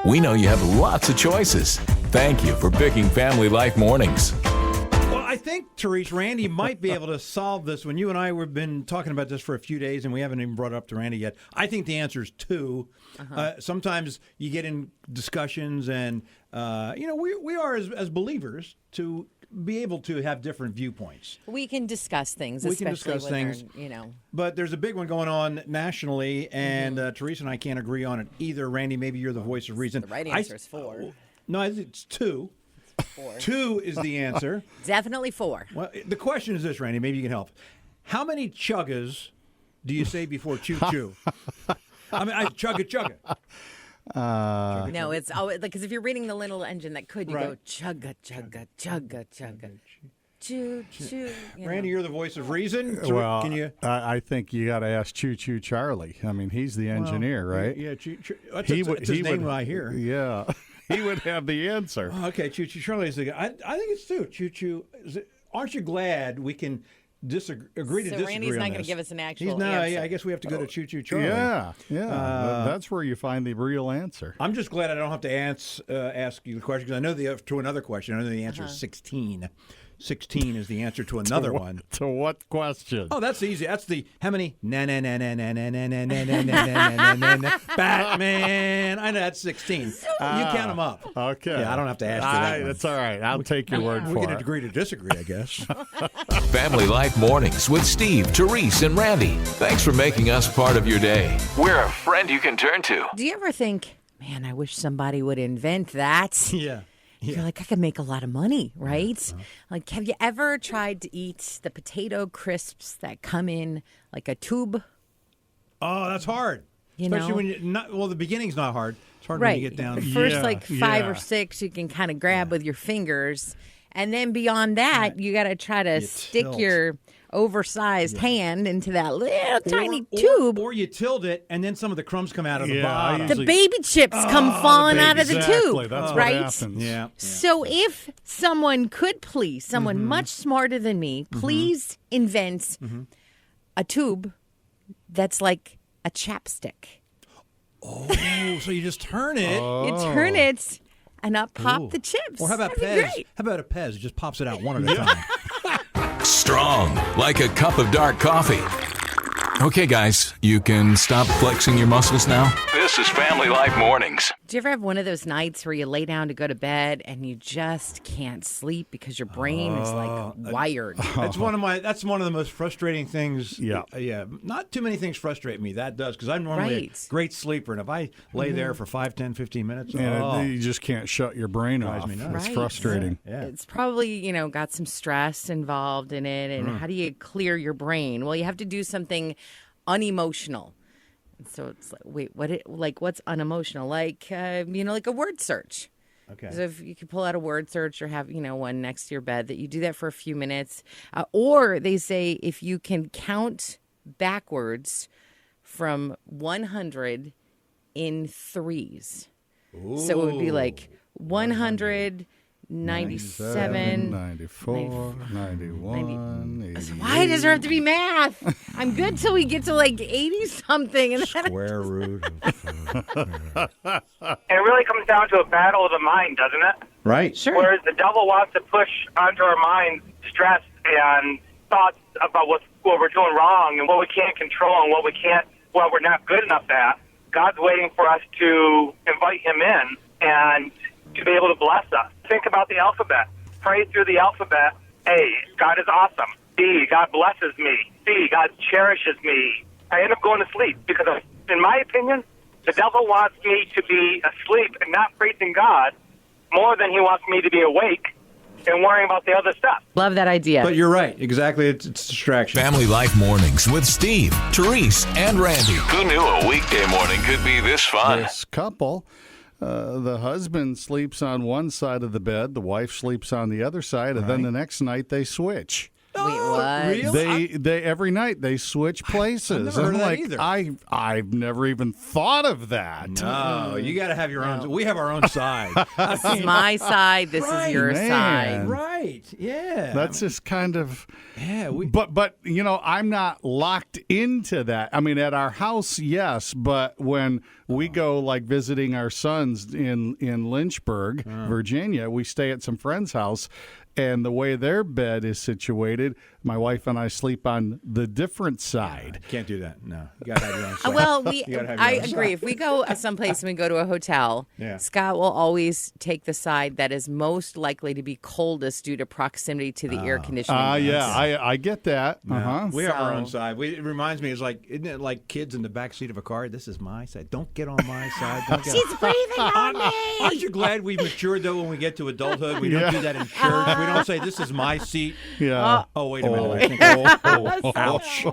We know you have lots of choices. Thank you for picking Family Life Mornings. Well, I think, Terese, Randy might be able to solve this. When you and I have been talking about this for a few days, and we haven't even brought it up to Randy yet, I think the answer is 2. Sometimes you get in discussions, and, we are, as believers, to be able to have different viewpoints. We can discuss things, We can especially discuss when things. they're. But there's a big one going on nationally, and Teresa and I can't agree on it either. Randy, maybe you're the voice of reason. The right answer is 4. No, it's 2. 4. 2 is the answer. Definitely 4. Well, the question is this, Randy. Maybe you can help. How many chuggas do you say before choo-choo? I mean, chugga. No, it's always because if you're reading the little engine that could, you Right. go chugga, choo choo. Randy, you're the voice of reason. So Well, can you? I think you got to ask Choo Choo Charlie. I mean, he's the engineer, right? Yeah, that's his name I hear. Yeah, he would have the answer. Okay, Choo Choo Charlie is the guy. I think it's 2. Choo Choo. Aren't you glad we can agree to So disagree Randy's on not going to this? give us an actual He's not. answer. Yeah, I guess we have to go to Choo Choo Charlie. Yeah. That's where you find the real answer. I'm just glad I don't have to ask you the question because I know to another question. I know the answer is 16. 16 is the answer to another one. To what question? Oh, that's easy. That's the how many Batman. I know that's 16. You count them up. Okay. Yeah, I don't have to ask you that one. That's all right. I'll take your word We for can it. agree to disagree, I guess. Family Life Mornings with Steve, Terese, and Randy. Thanks for making us part of your day. We're a friend you can turn to. Do you ever think, man, I wish somebody would invent that? Yeah. You're like, I could make a lot of money, right? Like, have you ever tried to eat the potato crisps that come in like a tube? Oh, that's hard. You Especially know? when you the beginning's not hard. It's hard when Right. you get down. The first Yeah, like 5 yeah. or 6 you can kind of grab with your fingers. And then beyond that, you got to try to stick tilt. your oversized hand into that little tiny tube. Or you tilt it, and then some of the crumbs come out of the Yeah, bottom. The baby chips come falling out of the Exactly. tube, That's right? what happens. Yeah. So if someone could please, someone much smarter than me, please invent a tube that's like a chapstick. Oh, so you just turn it. You turn it and up pop the chips. Or how about That'd be Pez? great. How about a Pez? It just pops it out one at a time. Strong, like a cup of dark coffee. Okay, guys, you can stop flexing your muscles now. This is Family Life Mornings. Do you ever have one of those nights where you lay down to go to bed and you just can't sleep because your brain is like wired? That's one of the most frustrating things. Yeah. Yeah. Not too many things frustrate me. That does, because I'm normally Right. a great sleeper, and if I lay there for 5, 10, 15 minutes, And you just can't shut your brain Drives off. me nuts. It's Right. frustrating. yeah. It's probably, got some stress involved in it. And how do you clear your brain? Well, you have to do something unemotional. And so it's like, what's unemotional? Like, like a word search. Okay. So if you could pull out a word search or have, one next to your bed, that you do that for a few minutes. Or they say if you can count backwards from 100 in threes. So it would be like 100, 97, 94, 91, 88. Why does there have to be math? I'm good till we get to like 80 something. And then Square root. It really comes down to a battle of the mind, doesn't it? Right. Sure. Whereas the devil wants to push onto our minds stress and thoughts about what we're doing wrong and what we can't control and what we're not good enough at. God's waiting for us to invite him in and to be able to bless us. Think about the alphabet. Pray through the alphabet. A, God is awesome. B, God blesses me. C, God cherishes me. I end up going to sleep because, in my opinion, the devil wants me to be asleep and not praising God more than he wants me to be awake and worrying about the other stuff. Love that idea. But you're right. Exactly. It's distraction. Family Life Mornings with Steve, Terese, and Randy. Who knew a weekday morning could be this fun? This couple, the husband sleeps on one side of the bed, the wife sleeps on the other side, and then the next night they switch. Wait, what? Really? They every night they switch places. I've never heard of that like, either. I've never even thought of that. No, you got to have your own. We have our own side. This is my side. This is your Man. side. Right. right. Yeah. That's just kind of. Yeah. But I'm not locked into that. I mean, at our house, yes, but when we go like visiting our sons in Lynchburg, Virginia, we stay at some friend's house. And the way their bed is situated, my wife and I sleep on the different side. Can't do that. No. You got to have your own side. Well, I own agree. If we go someplace and we go to a hotel, Yeah. Scott will always take the side that is most likely to be coldest due to proximity to the air conditioning. Yeah, I get that. Uh-huh. We have our own side. It reminds me, isn't it like kids in the back seat of a car? This is my side. Don't get on my side. She's breathing on me. Aren't you glad we've matured, though, when we get to adulthood? We don't do that in church. We don't say, this is my seat. Yeah. Oh, wait a minute. I think, ouch.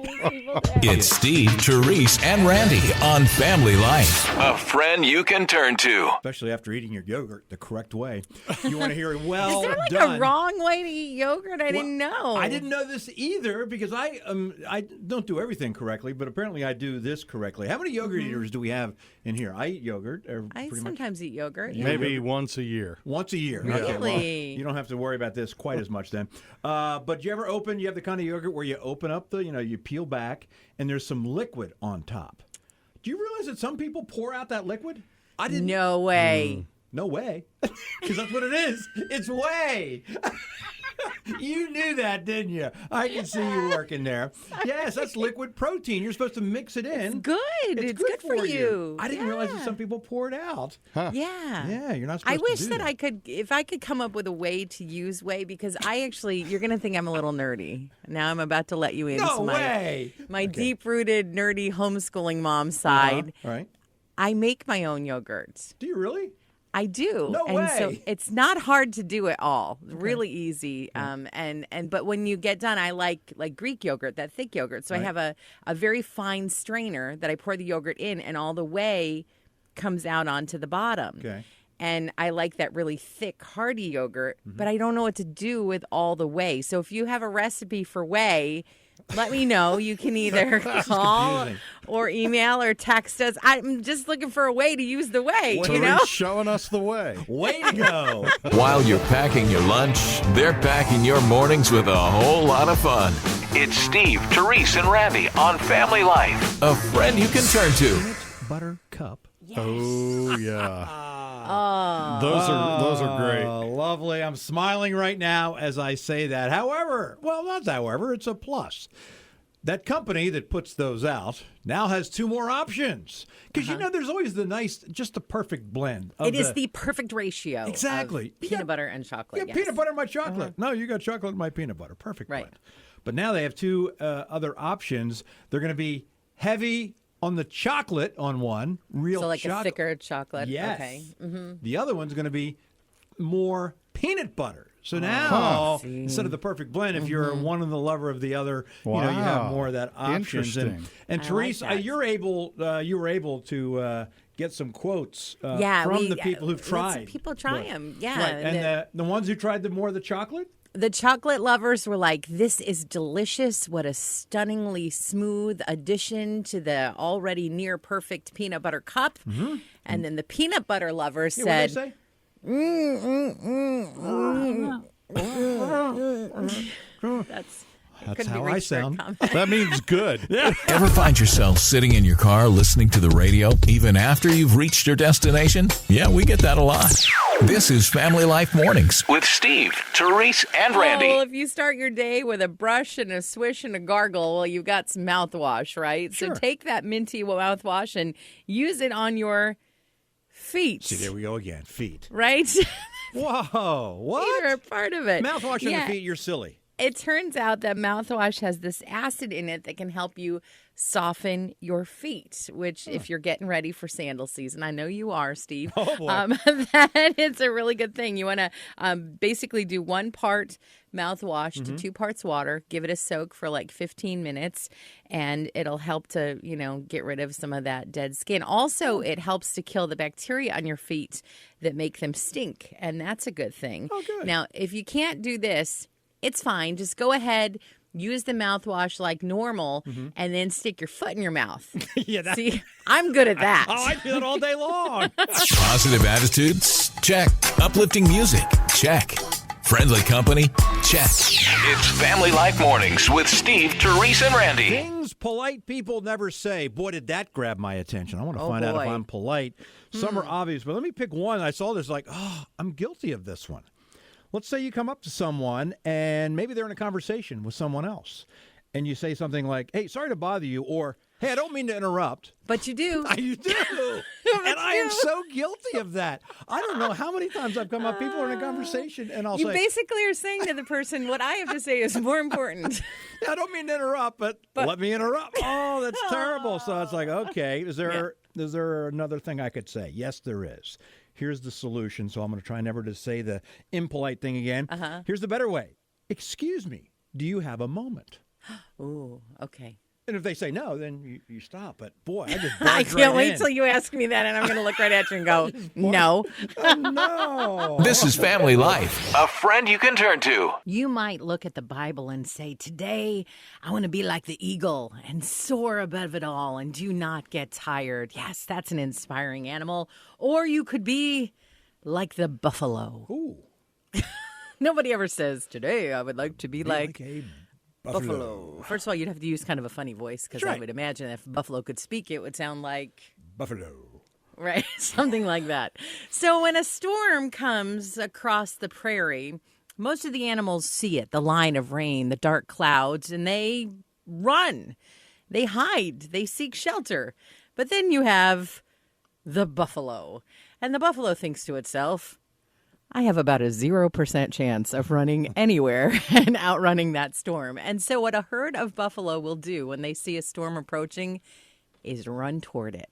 It's Steve, Terese, and Randy on Family Life. A friend you can turn to. Especially after eating your yogurt the correct way. You want to hear it well Is there like done. a wrong way to eat yogurt? I didn't know. I didn't know this either because I don't do everything correctly, but apparently I do this correctly. How many yogurt eaters do we have in here? I eat yogurt. I pretty sometimes eat yogurt. Yeah. Maybe once a year. Once a year. Really? Okay, well, you don't have to worry about this quite as much then. But you have the kind of yogurt where you open up you peel back and there's some liquid on top. Do you realize that some people pour out that liquid? I didn't. No way. No way. Because that's what it is. It's whey. You knew that, didn't you? I can see you working there. Yes, that's liquid protein. You're supposed to mix it in. It's good. It's good for you. I didn't realize that some people pour it out. Yeah. Yeah, you're not supposed I to wish do that I could, if I could come up with a way to use whey, because you're going to think I'm a little nerdy. Now I'm about to let you into No way. my deep-rooted, nerdy homeschooling mom side. All right. I make my own yogurts. Do you really? I do. No and way. So it's not hard to do it all. Really easy. But when you get done, I like Greek yogurt, that thick yogurt. So I have a very fine strainer that I pour the yogurt in, and all the whey comes out onto the bottom. Okay. And I like that really thick, hearty yogurt, but I don't know what to do with all the whey. So if you have a recipe for whey, let me know. You can either call or email or text us. I'm just looking for a way to use the whey, Terese's showing us the way. Way to go. While you're packing your lunch, they're packing your mornings with a whole lot of fun. It's Steve, Terese, and Randy on Family Life. A friend you can turn to. Peanut butter cup. Yes. Oh, yeah. Those are great. Lovely. I'm smiling right now as I say that. However, it's a plus. That company that puts those out now has two more options. Because, there's always just the perfect blend. It is the perfect ratio. Exactly. Of peanut butter and chocolate. Yeah, Yes. peanut butter in my chocolate. No, you got chocolate in my peanut butter. Perfect Right. blend. But now they have two other options. They're going to be heavy on the chocolate on one, real So like chocolate. a thicker chocolate. Yes. Okay. The other one's going to be more peanut butter. So now, instead of the perfect blend, if you're one and the lover of the other, you have more of that options. Interesting. And I Terese, like that. you were able to get some quotes from the people who've let tried. some people try them. Yeah. Right. And the ones who tried more of the chocolate? The chocolate lovers were like, this is delicious. What a stunningly smooth addition to the already near perfect peanut butter cup. Mm-hmm. And then the peanut butter lovers said, What'd they say? That's how I sound. That means good. Ever find yourself sitting in your car listening to the radio even after you've reached your destination? Yeah, we get that a lot. This is Family Life Mornings with Steve, Terese, and Randy. Well, if you start your day with a brush and a swish and a gargle, well, you've got some mouthwash, right? Sure. So take that minty mouthwash and use it on your feet. See, there we go again. Feet. Right? Whoa. What? Feet are a part of it. Mouthwash on your feet, you're silly. It turns out that mouthwash has this acid in it that can help you soften your feet, which if you're getting ready for sandal season, I know you are, Steve. Oh, boy. That it's a really good thing. You want to basically do 1 part mouthwash to 2 parts water, give it a soak for like 15 minutes, and it'll help to, get rid of some of that dead skin. Also, it helps to kill the bacteria on your feet that make them stink, and that's a good thing. Oh, good. Now, if you can't do this, it's fine. Just go ahead, use the mouthwash like normal, and then stick your foot in your mouth. Yeah, See, I'm good at that. Oh, I do that all day long. Positive attitudes? Check. Uplifting music? Check. Friendly company? Check. It's Family Life Mornings with Steve, Terese, and Randy. Things polite people never say. Boy, did that grab my attention. I want to find out if I'm polite. Some are obvious, but let me pick one. I saw this I'm guilty of this one. Let's say you come up to someone and maybe they're in a conversation with someone else. And you say something like, hey, sorry to bother you, or hey, I don't mean to interrupt. But you do. You do. And I am so guilty of that. I don't know how many times I've come up, people are in a conversation, and I'll You say, basically are saying to the person, what I have to say is more important. I don't mean to interrupt, but let me interrupt. Oh, that's terrible. So it's like, okay, is there another thing I could say? Yes, there is. Here's the solution. So I'm going to try never to say the impolite thing again. Here's the better way. Excuse me. Do you have a moment? Ooh, okay. And if they say no, then you stop. But boy, I just I can't wait till you ask me that, and I'm going to look right at you and go, no. Oh, no. This is Family Life, a friend you can turn to. You might look at the Bible and say, today I want to be like the eagle and soar above it all and do not get tired. Yes, that's an inspiring animal. Or you could be like the buffalo. Ooh. Nobody ever says, today I would like to be like a buffalo. First of all, you'd have to use kind of a funny voice because I would imagine if buffalo could speak, it would sound like buffalo. Right, something like that. So when a storm comes across the prairie, most of the animals see it, the line of rain, the dark clouds, and they run. They hide. They seek shelter. But then you have the buffalo. And the buffalo thinks to itself, I have about a 0% chance of running anywhere and outrunning that storm. And so what a herd of buffalo will do when they see a storm approaching is run toward it.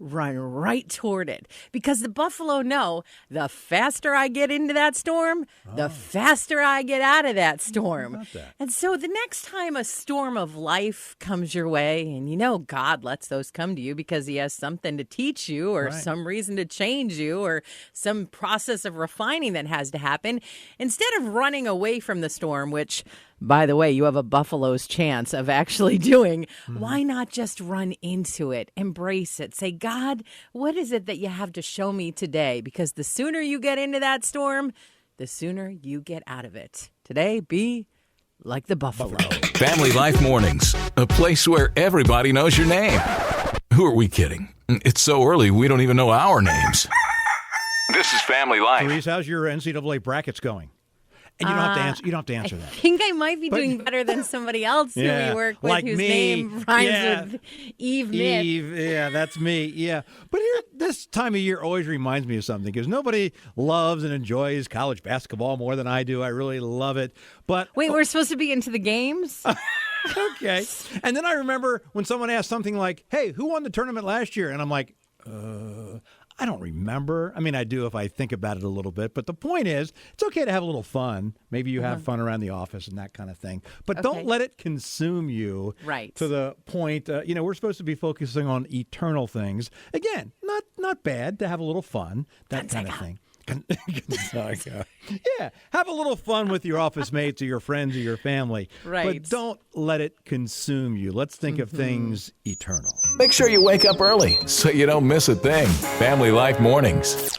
Run right toward it. Because the buffalo know the faster I get into that storm, the faster I get out of that storm. And so the next time a storm of life comes your way, and you know God lets those come to you because he has something to teach you or some reason to change you or some process of refining that has to happen, instead of running away from the storm, which, by the way, you have a buffalo's chance of actually doing, why not just run into it, embrace it, say, God, what is it that you have to show me today? Because the sooner you get into that storm, the sooner you get out of it. Today, be like the buffalo. Family Life Mornings, a place where everybody knows your name. Who are we kidding? It's so early, we don't even know our names. This is Family Life. Terese, how's your NCAA brackets going? And you don't have to answer. You don't have to answer that. I think I might be doing better than somebody else who we work with, like whose me. name rhymes with Eve Myth. Yeah, that's me. Yeah, but here, this time of year always reminds me of something because nobody loves and enjoys college basketball more than I do. I really love it. But wait, we're supposed to be into the games? Okay. And then I remember when someone asked something like, "Hey, who won the tournament last year?" And I'm like, I don't remember. I mean, I do if I think about it a little bit. But the point is, it's okay to have a little fun. Maybe you have fun around the office and that kind of thing. But don't let it consume you to the point, we're supposed to be focusing on eternal things. Again, not bad to have a little fun, that kind of thing. Yeah, have a little fun with your office mates or your friends or your family. But don't let it consume you. Let's think of things eternal. Make sure you wake up early so you don't miss a thing. Family Life Mornings.